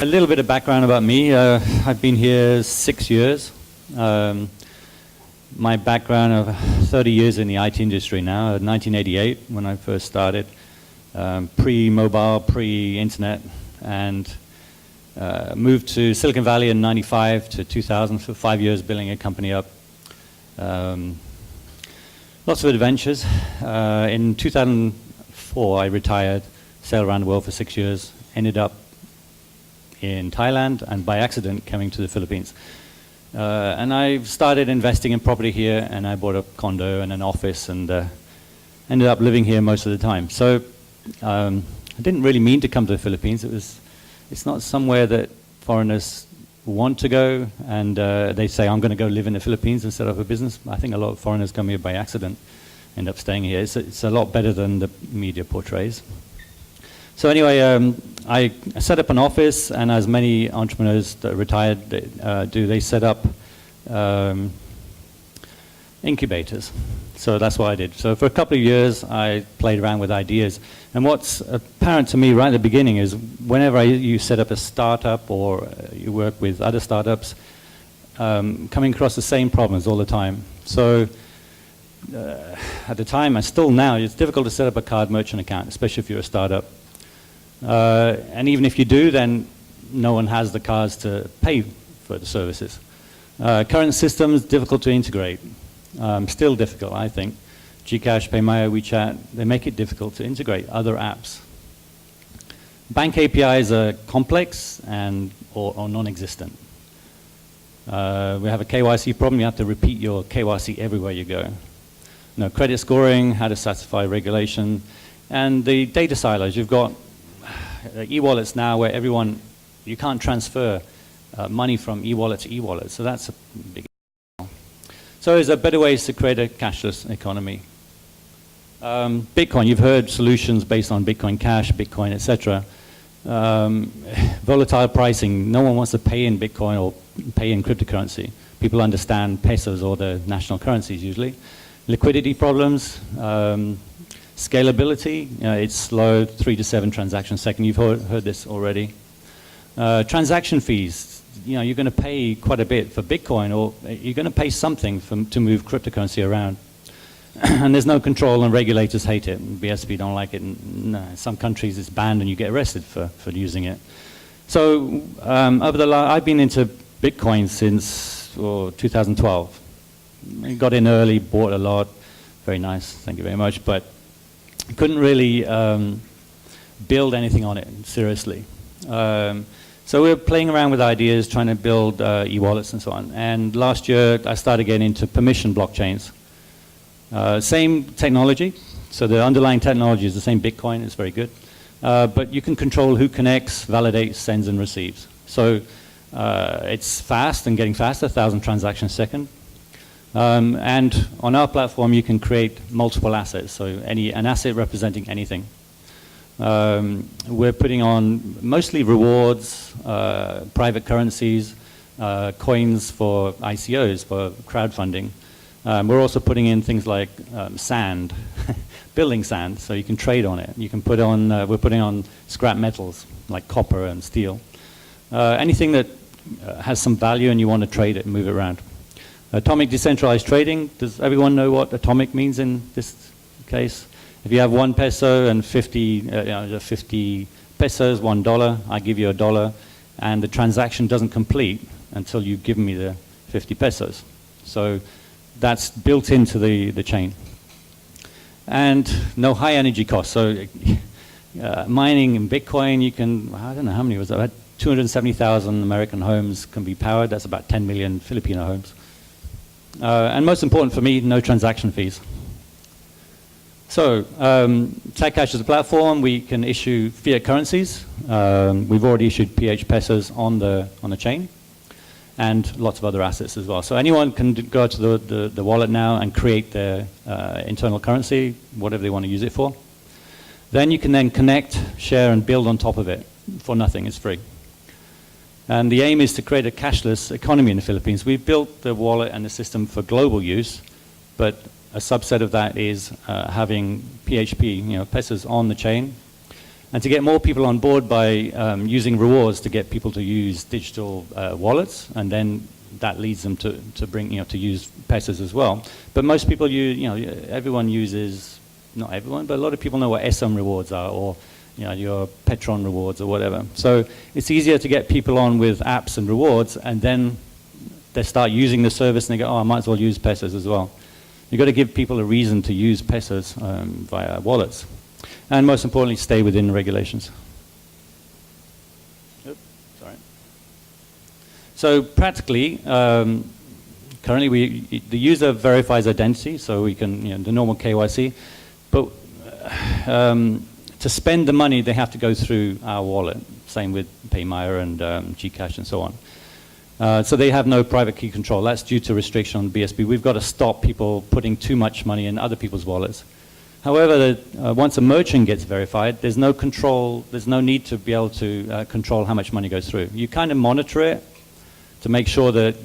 A little bit of background about me. I've been here 6 years. My background of 30 years in the IT industry now, 1988 when I first started, pre-mobile, pre-internet, and moved to Silicon Valley in 95 to 2000 for 5 years building a company up. Lots of adventures. In 2004 I retired, sailed around the world for 6 years, ended up in Thailand and by accident coming to the Philippines. And I started investing in property here, and I bought a condo and an office, and ended up living here most of the time. So I didn't really mean to come to the Philippines. It's not somewhere that foreigners want to go, and they say, I'm going to go live in the Philippines and set up a business. I think a lot of foreigners come here by accident, end up staying here. It's a lot better than the media portrays. So anyway, I set up an office, and as many entrepreneurs that are retired do, they set up incubators. So that's what I did. So for a couple of years, I played around with ideas. And what's apparent to me right at the beginning is whenever you set up a startup or you work with other startups, coming across the same problems all the time. So at the time, and still now, it's difficult to set up a card merchant account, especially if you're a startup. And even if you do, then no one has the cards to pay for the services. Current systems, difficult to integrate. Still difficult, I think. GCash, PayMaya, WeChat, they make it difficult to integrate other apps. Bank APIs are complex and or non-existent. We have a KYC problem. You have to repeat your KYC everywhere you go. No credit scoring, how to satisfy regulation, and the data silos. You've got e-wallets now where you can't transfer money from e-wallet to e-wallet, so that's a big deal. So is there better ways to create a cashless economy? Bitcoin, you've heard solutions based on Bitcoin Cash, Bitcoin, etc. Volatile pricing, no one wants to pay in Bitcoin or pay in cryptocurrency. People understand pesos or the national currencies usually. Liquidity problems, scalability, it's slow, 3 to 7 transactions a second. You've heard this already. Transaction fees, you're going to pay quite a bit for Bitcoin, or you're going to pay something to move cryptocurrency around. And there's no control, and regulators hate it. BSP don't like it. And, in some countries it's banned and you get arrested for using it. So I've been into Bitcoin since 2012. I got in early, bought a lot. Very nice, thank you very much. But couldn't really build anything on it, seriously. So we were playing around with ideas, trying to build e-wallets and so on. And last year, I started getting into permission blockchains. Same technology, so the underlying technology is the same Bitcoin, it's very good. But you can control who connects, validates, sends, and receives. So it's fast and getting faster, 1,000 transactions a second. And on our platform, you can create multiple assets, so an asset representing anything. We're putting on mostly rewards, private currencies, coins for ICOs, for crowdfunding. We're also putting in things like sand, building sand, so you can trade on it. You can put on, we're putting on scrap metals like copper and steel. Anything that has some value and you want to trade it and move it around. Atomic decentralized trading, does everyone know what atomic means in this case? If you have 1 peso and 50 pesos, $1, I give you $1, and the transaction doesn't complete until you've given me the 50 pesos. So that's built into the chain. And no high energy costs. So mining in Bitcoin, you can, I don't know how many was that, about 270,000 American homes can be powered. That's about 10 million Filipino homes. And most important for me, no transaction fees. So TagCash is a platform. We can issue fiat currencies. We've already issued PH pesos on the chain, and lots of other assets as well. So anyone can go to the wallet now and create their internal currency, whatever they want to use it for. Then you can then connect, share, and build on top of it for nothing. It's free. And the aim is to create a cashless economy in the Philippines. We've built the wallet and the system for global use, but a subset of that is having PHP, pesos on the chain. and to get more people on board by using rewards to get people to use digital wallets, and then that leads them to bring, to use pesos as well. But most people use, everyone uses, not everyone, but a lot of people know what SM rewards are, or your Petron rewards or whatever. So it's easier to get people on with apps and rewards, and then they start using the service and they go, oh, I might as well use pesos as well. You've got to give people a reason to use pesos via wallets. And most importantly, stay within the regulations. Oops, sorry. So practically, currently the user verifies identity, so we can, the normal KYC, but to spend the money, they have to go through our wallet. Same with PayMaya and Gcash and so on. So they have no private key control. That's due to restriction on BSB. We've got to stop people putting too much money in other people's wallets. However, once a merchant gets verified, there's no control, there's no need to be able to control how much money goes through. You kind of monitor it to make sure that,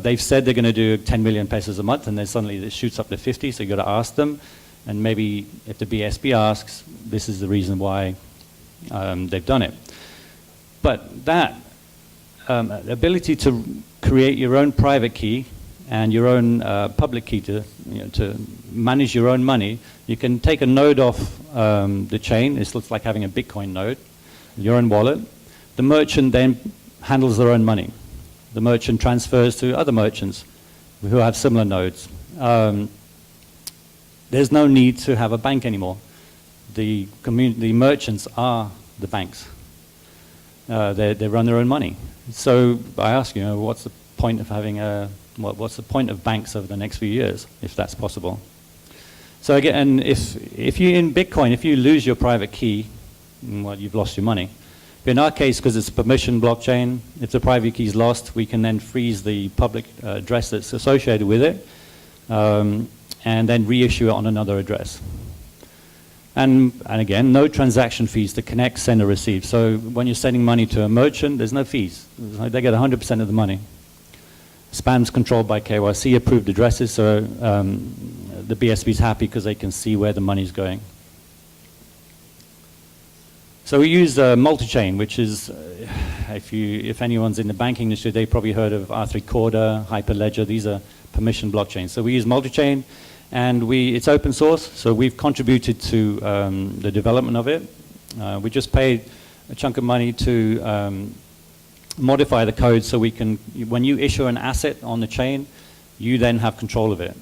they've said they're going to do 10 million pesos a month, and then suddenly it shoots up to 50, so you've got to ask them. And maybe if the BSB asks, this is the reason why they've done it. But that ability to create your own private key and your own public key to manage your own money, you can take a node off the chain. This looks like having a Bitcoin node, your own wallet. The merchant then handles their own money. The merchant transfers to other merchants who have similar nodes. There's no need to have a bank anymore. The merchants are the banks. They run their own money. So I ask you, what's the point of having what's the point of banks over the next few years, if that's possible? So again, if you in Bitcoin, if you lose your private key, well, you've lost your money. But in our case, because it's a permission blockchain, if the private key is lost, we can then freeze the public address that's associated with it, and then reissue it on another address. And again, no transaction fees to connect, send, or receive. So when you're sending money to a merchant, there's no fees. They get 100% of the money. Spam's controlled by KYC approved addresses, so the BSB is happy because they can see where the money's going. So we use Multichain, which is, if anyone's in the banking industry, they've probably heard of R3 Corda, Hyperledger. These are permission blockchains. So we use Multichain, and it's open source, so we've contributed to the development of it. We just paid a chunk of money to modify the code so we can, when you issue an asset on the chain, you then have control of it,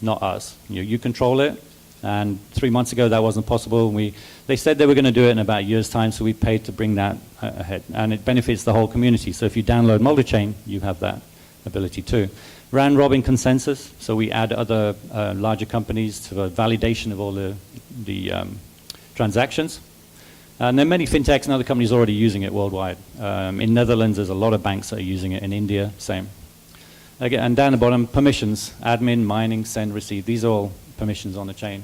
not us. You control it, and 3 months ago that wasn't possible. They said they were going to do it in about a year's time, so we paid to bring that ahead, and it benefits the whole community. So if you download Multichain, you have that ability too. Round-robin consensus, so we add other larger companies to the validation of all the transactions. And there are many fintechs and other companies already using it worldwide. In Netherlands, there's a lot of banks that are using it. In India, same. Again, and down the bottom, permissions, admin, mining, send, receive. These are all permissions on the chain.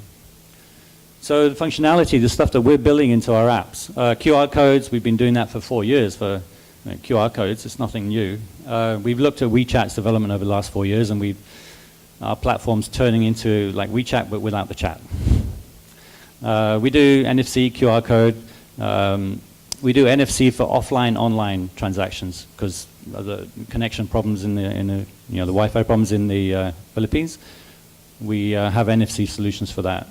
So the functionality, the stuff that we're building into our apps. QR codes, we've been doing that for 4 years for QR codes. It's nothing new. We've looked at WeChat's development over the last 4 years, and our platform's turning into like WeChat, but without the chat. We do NFC, QR code. We do NFC for offline, online transactions because of the connection problems in the Wi-Fi problems in the Philippines. We have NFC solutions for that,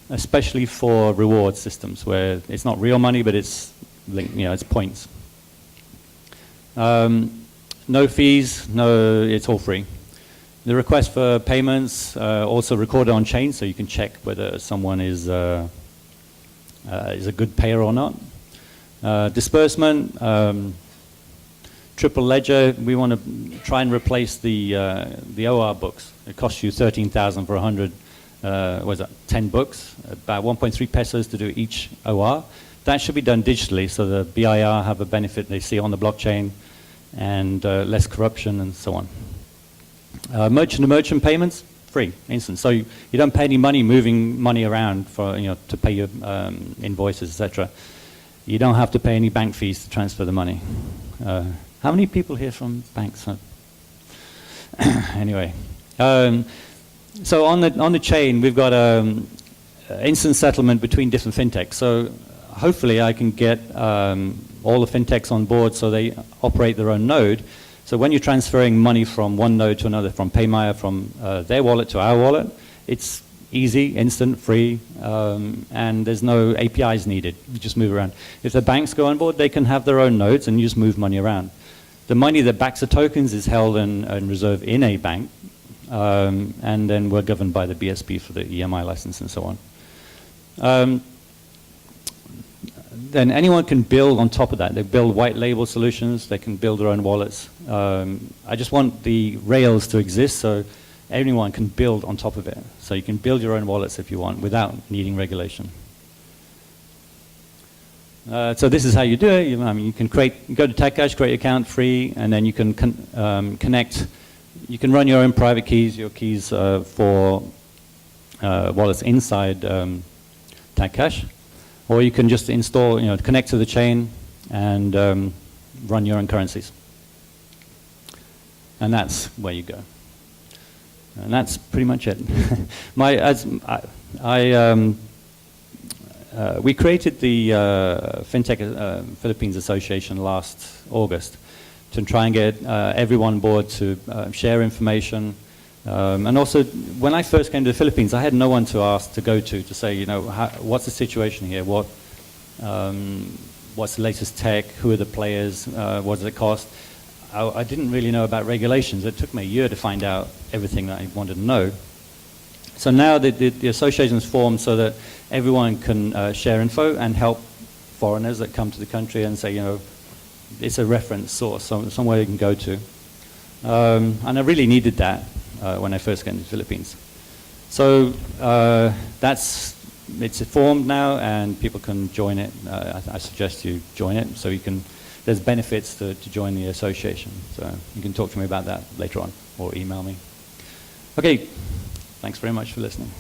especially for reward systems where it's not real money, but it's it's points. No fees, it's all free. The request for payments also recorded on chain, so you can check whether someone is a good payer or not. Disbursement, triple ledger. We want to try and replace the OR books. It costs you 13,000 for 100. 10 books, about 1.3 pesos to do each OR. That should be done digitally, so the BIR have a benefit they see on the blockchain, and less corruption and so on. Merchant-to-merchant payments, free, instant. So you don't pay any money moving money around for to pay your invoices, etc. You don't have to pay any bank fees to transfer the money. How many people here from banks? Anyway, so on the chain we've got instant settlement between different fintechs. So hopefully I can get all the fintechs on board so they operate their own node. So when you're transferring money from one node to another, from Paymaya, from their wallet to our wallet, it's easy, instant, free, and there's no APIs needed. You just move around. If the banks go on board, they can have their own nodes and you just move money around. The money that backs the tokens is held and reserved in a bank, and then we're governed by the BSP for the EMI license and so on. Then anyone can build on top of that. They build white label solutions. They can build their own wallets. I just want the rails to exist so anyone can build on top of it. So you can build your own wallets if you want without needing regulation. So this is how you do it. You can go to TagCash, create an account free, and then you can connect. You can run your own private keys, your keys for wallets inside TagCash. Or you can just install, connect to the chain and run your own currencies. And that's where you go. And that's pretty much it. We created the FinTech Philippines Association last August to try and get everyone on board to share information. And also, when I first came to the Philippines, I had no one to ask to go to say, what's the situation here? What's the latest tech? Who are the players? What does it cost? I didn't really know about regulations. It took me a year to find out everything that I wanted to know. So now the association is formed so that everyone can share info and help foreigners that come to the country and say, it's a reference source, somewhere you can go to. And I really needed that when I first came to the Philippines. So it's formed now and people can join it. I suggest you join it so you can. There's benefits to join the association. So you can talk to me about that later on or email me. Okay, thanks very much for listening.